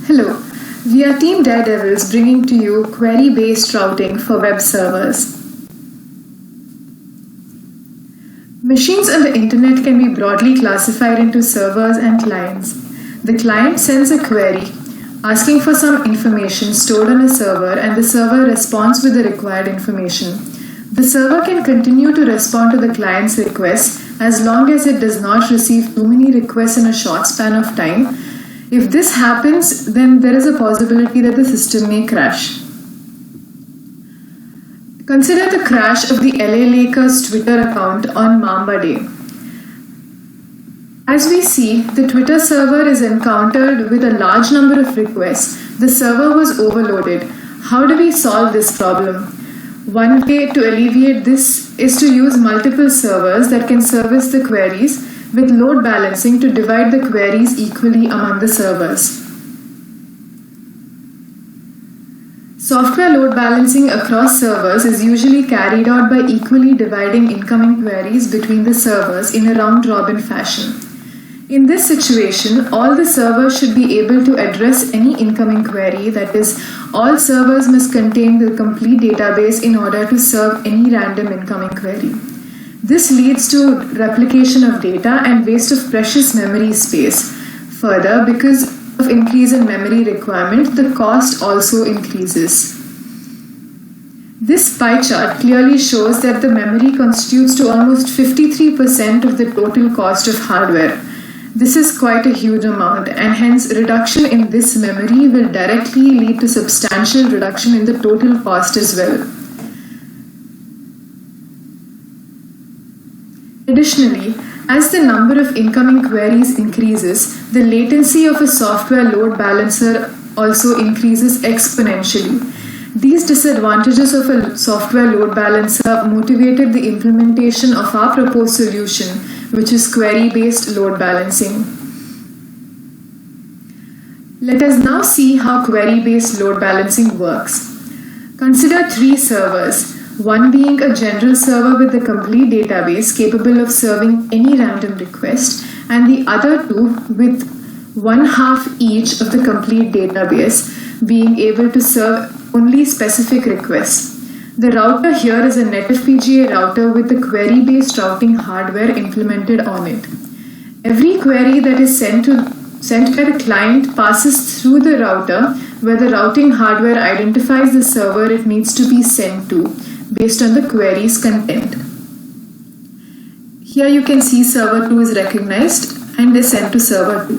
Hello, we are Team Daredevils bringing to you query-based routing for web servers. Machines on the internet can be broadly classified into servers and clients. The client sends a query asking for some information stored on a server, and the server responds with the required information. The server can continue to respond to the client's request as long as it does not receive too many requests in a short span of time. If this happens, then there is a possibility that the system may crash. Consider the crash of the LA Lakers Twitter account on Mamba Day. As we see, the Twitter server is encountered with a large number of requests. The server was overloaded. How do we solve this problem? One way to alleviate this is to use multiple servers that can service the queries with load balancing to divide the queries equally among the servers. Software load balancing across servers is usually carried out by equally dividing incoming queries between the servers in a round-robin fashion. In this situation, all the servers should be able to address any incoming query, that is, all servers must contain the complete database in order to serve any random incoming query. This leads to replication of data and waste of precious memory space. Further, because of increase in memory requirement, the cost also increases. This pie chart clearly shows that the memory constitutes to almost 53% of the total cost of hardware. This is quite a huge amount, and hence reduction in this memory will directly lead to substantial reduction in the total cost as well. Additionally, as the number of incoming queries increases, the latency of a software load balancer also increases exponentially. These disadvantages of a software load balancer motivated the implementation of our proposed solution, which is query-based load balancing. Let us now see how query-based load balancing works. Consider three servers, one being a general server with a complete database capable of serving any random request, and the other two with one half each of the complete database being able to serve only specific requests. The router here is a NetFPGA router with the query-based routing hardware implemented on it. Every query that is sent by the client passes through the router, where the routing hardware identifies the server it needs to be sent to based on the query's content. Here you can see server 2 is recognized and is sent to server 2.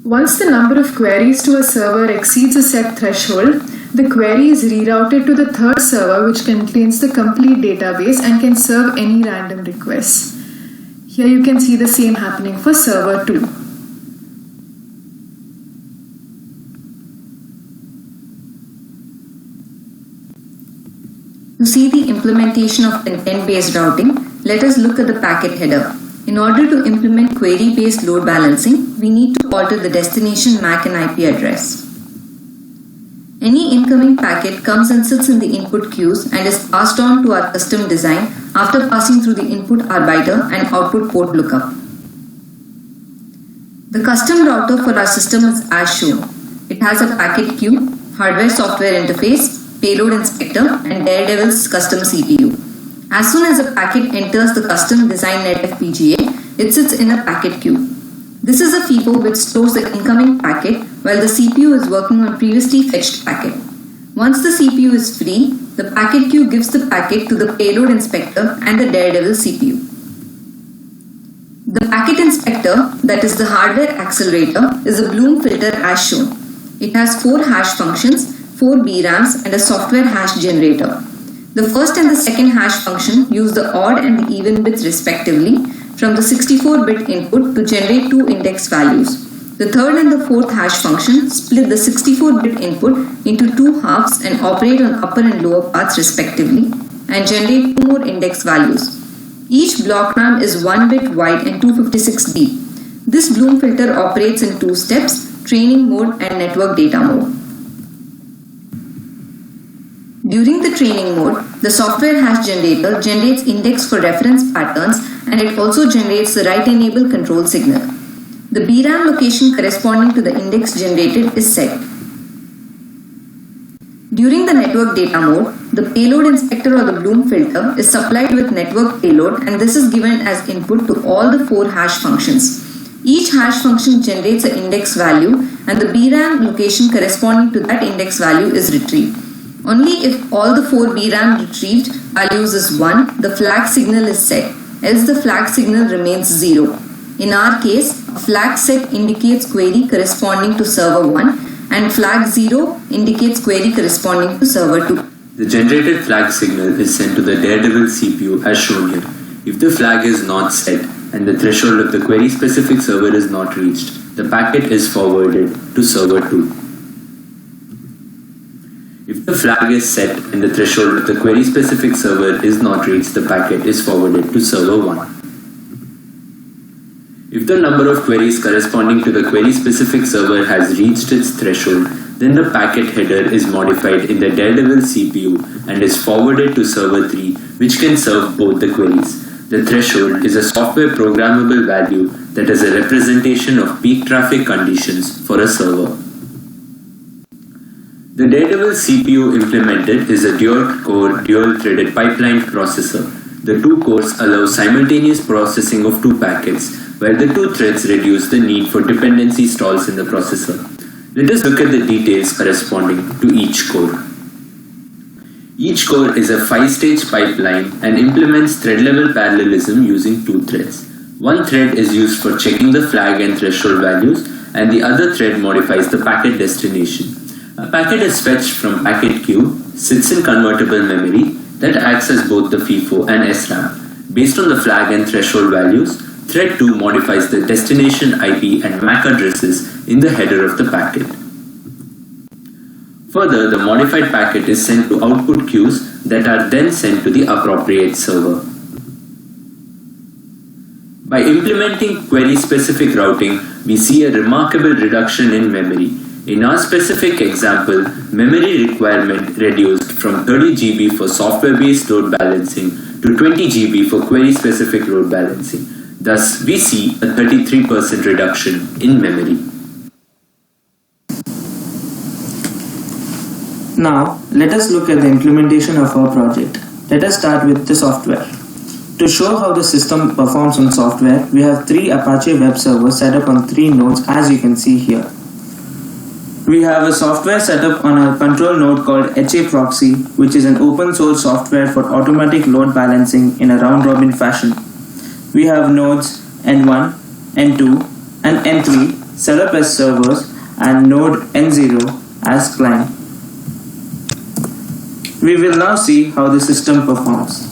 Once the number of queries to a server exceeds a set threshold, the query is rerouted to the third server, which contains the complete database and can serve any random requests. Here you can see the same happening for server 2. To see the implementation of content-based routing, let us look at the packet header. In order to implement query-based load balancing, we need to alter the destination MAC and IP address. Any incoming packet comes and sits in the input queues and is passed on to our custom design after passing through the input arbiter and output port lookup. The custom router for our system is as shown. It has a packet queue, hardware-software interface, payload inspector, and Daredevil's custom CPU. As soon as a packet enters the custom designed NetFPGA, it sits in a packet queue. This is a FIFO which stores the incoming packet while the CPU is working on previously fetched packet. Once the CPU is free, the packet queue gives the packet to the payload inspector and the Daredevil CPU. The packet inspector, that is the hardware accelerator, is a Bloom filter as shown. It has 4 hash functions, 4 BRAMs, and a software hash generator. The first and the second hash function use the odd and the even bits respectively from the 64-bit input to generate 2 index values. The third and the fourth hash function split the 64-bit input into 2 halves and operate on upper and lower parts respectively and generate 2 more index values. Each block RAM is 1 bit wide and 256 deep. This Bloom filter operates in 2 steps, training mode and network data mode. During the training mode, the software hash generator generates index for reference patterns, and it also generates the write enable control signal. The BRAM location corresponding to the index generated is set. During the network data mode, the payload inspector or the Bloom filter is supplied with network payload, and this is given as input to all the 4 hash functions. Each hash function generates an index value, and the BRAM location corresponding to that index value is retrieved. Only if all the 4 BRAM retrieved values is 1, the flag signal is set, else the flag signal remains 0. In our case, a flag set indicates query corresponding to server 1, and flag 0 indicates query corresponding to server 2. The generated flag signal is sent to the Daredevil CPU as shown here. If the flag is not set and the threshold of the query specific server is not reached, the packet is forwarded to server 2. If the flag is set and the threshold of the query specific server is not reached, the packet is forwarded to server 1. If the number of queries corresponding to the query specific server has reached its threshold, then the packet header is modified in the Daredevil CPU and is forwarded to server 3, which can serve both the queries. The threshold is a software programmable value that is a representation of peak traffic conditions for a server. The Daredevil CPU implemented is a dual-core, dual-threaded pipeline processor. The 2 cores allow simultaneous processing of 2 packets, where the 2 threads reduce the need for dependency stalls in the processor. Let us look at the details corresponding to each core. Each core is a 5-stage pipeline and implements thread-level parallelism using 2 threads. One thread is used for checking the flag and threshold values, and the other thread modifies the packet destination. A packet is fetched from packet queue, sits in convertible memory that acts as both the FIFO and SRAM. Based on the flag and threshold values, Thread 2 modifies the destination IP and MAC addresses in the header of the packet. Further, the modified packet is sent to output queues that are then sent to the appropriate server. By implementing query-specific routing, we see a remarkable reduction in memory. In our specific example, memory requirement reduced from 30 GB for software-based load balancing to 20 GB for query-specific load balancing. Thus, we see a 33% reduction in memory. Now, let us look at the implementation of our project. Let us start with the software. To show how the system performs on software, we have 3 Apache web servers set up on 3 nodes, as you can see here. We have a software set up on a control node called HA Proxy, which is an open source software for automatic load balancing in a round-robin fashion. We have nodes N1, N2, and N3 set up as servers and node N0 as client. We will now see how the system performs.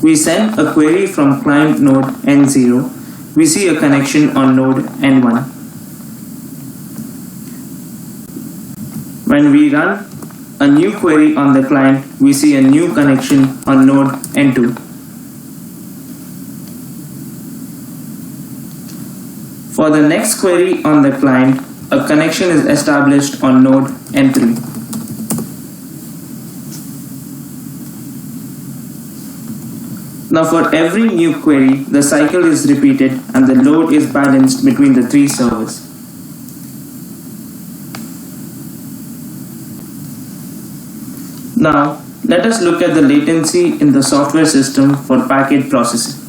We send a query from client node N0. We see a connection on node N1. When we run a new query on the client, we see a new connection on node N2. For the next query on the client, a connection is established on node N3. Now for every new query, the cycle is repeated and the load is balanced between the 3 servers. Now, let us look at the latency in the software system for packet processing.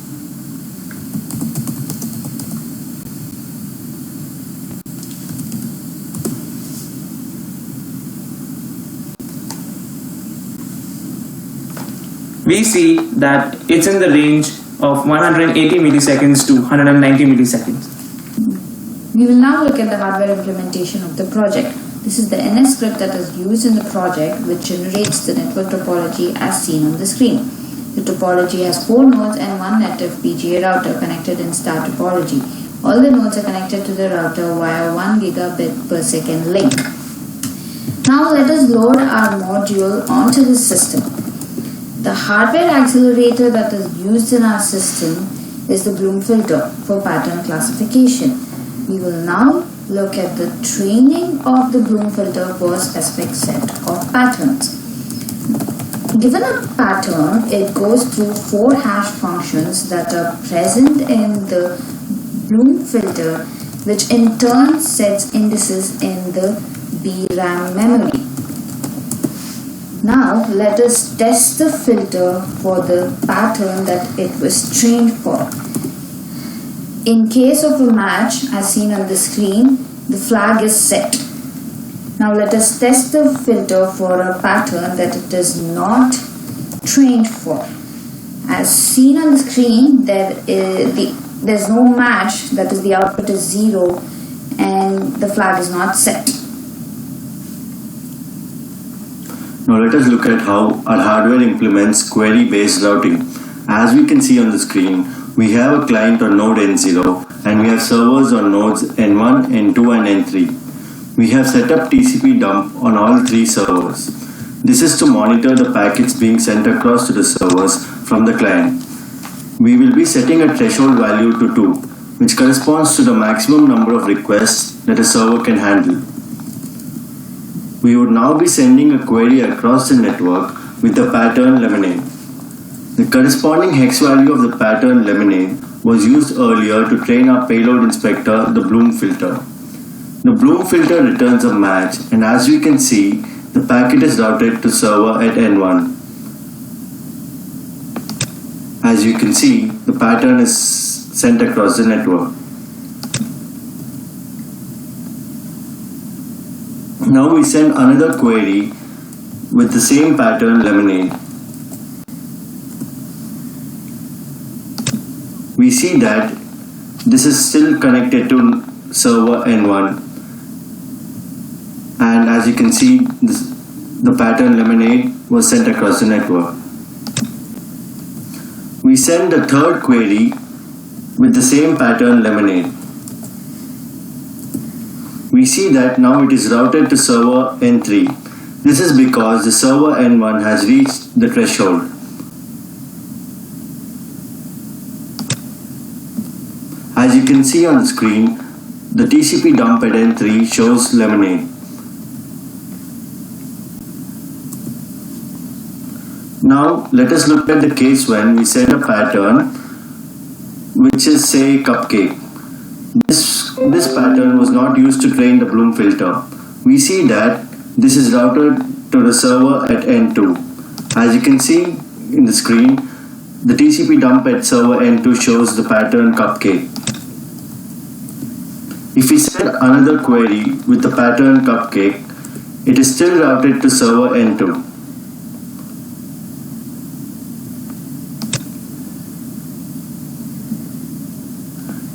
We see that it's in the range of 180 milliseconds to 190 milliseconds. We will now look at the hardware implementation of the project. This is the NS script that is used in the project, which generates the network topology as seen on the screen. The topology has 4 nodes and 1 native PGA router connected in star topology. All the nodes are connected to the router via 1 gigabit per second link. Now let us load our module onto the system. The hardware accelerator that is used in our system is the Bloom filter for pattern classification. We will now look at the training of the Bloom filter for a specific set of patterns. Given a pattern, it goes through 4 hash functions that are present in the Bloom filter which in turn sets indices in the VRAM memory. Now let us test the filter for the pattern that it was trained for. In case of a match, as seen on the screen, the flag is set. Now let us test the filter for a pattern that it is not trained for. As seen on the screen, there's no match, that is the output is 0 and the flag is not set. Now let us look at how our hardware implements query-based routing. As we can see on the screen, we have a client on node N0 and we have servers on nodes N1, N2 and N3. We have set up TCP dump on all three servers. This is to monitor the packets being sent across to the servers from the client. We will be setting a threshold value to 2, which corresponds to the maximum number of requests that a server can handle. We would now be sending a query across the network with the pattern lemonade. The corresponding hex value of the pattern lemonade was used earlier to train our payload inspector, the Bloom filter. The Bloom filter returns a match, and as we can see, the packet is routed to server at N1. As you can see, the pattern is sent across the network. Now we send another query with the same pattern lemonade. We see that this is still connected to server N1, and as you can see, the pattern lemonade was sent across the network. We send the third query with the same pattern lemonade. We see that now it is routed to server N3. This is because the server N1 has reached the threshold. As you can see on the screen, the TCP dump at N3 shows lemonade. Now let us look at the case when we send a pattern which is, say, cupcake. This pattern was not used to train the Bloom filter. We see that this is routed to the server at N2. As you can see in the screen, the TCP dump at server N2 shows the pattern cupcake. If we send another query with the pattern cupcake, it is still routed to server N2.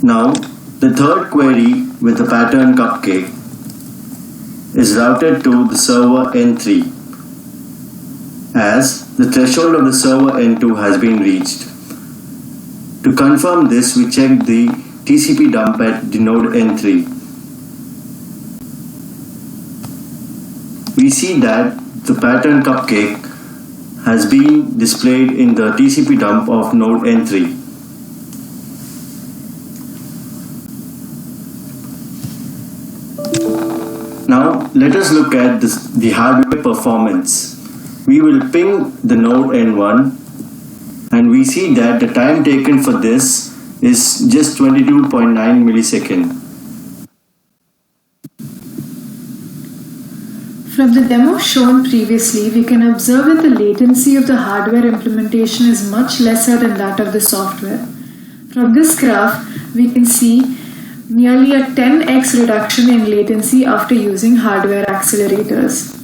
Now, the third query with the pattern cupcake is routed to the server N3, as the threshold of the server N2 has been reached. To confirm this, we check the TCP dump at the node N3. We see that the pattern cupcake has been displayed in the TCP dump of node N3. Now let us look at the hardware performance. We will ping the node N1 and we see that the time taken for this is just 22.9 milliseconds. From the demo shown previously, we can observe that the latency of the hardware implementation is much lesser than that of the software. From this graph, we can see nearly a 10x reduction in latency after using hardware accelerators.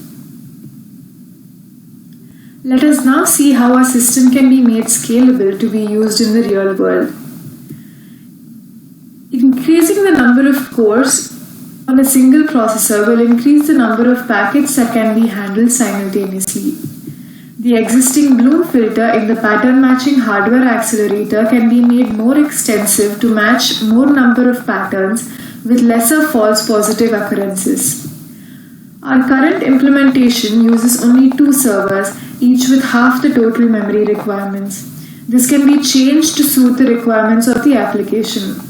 Let us now see how our system can be made scalable to be used in the real world. Increasing the number of cores on a single processor will increase the number of packets that can be handled simultaneously. The existing Bloom filter in the pattern matching hardware accelerator can be made more extensive to match more number of patterns with lesser false positive occurrences. Our current implementation uses only 2 servers, each with half the total memory requirements. This can be changed to suit the requirements of the application.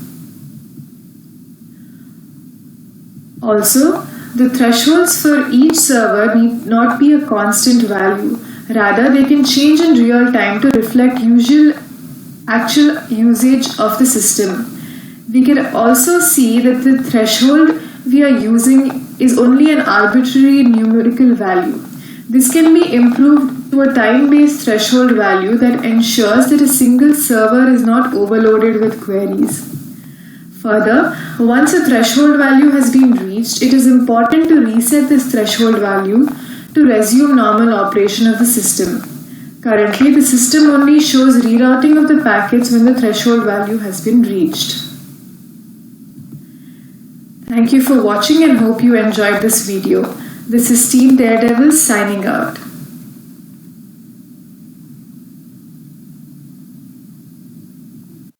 Also, the thresholds for each server need not be a constant value. Rather, they can change in real time to reflect actual usage of the system. We can also see that the threshold we are using is only an arbitrary numerical value. This can be improved to a time-based threshold value that ensures that a single server is not overloaded with queries. Further, once a threshold value has been reached, it is important to reset this threshold value to resume normal operation of the system. Currently, the system only shows rerouting of the packets when the threshold value has been reached. Thank you for watching and hope you enjoyed this video. This is Team Daredevils signing out.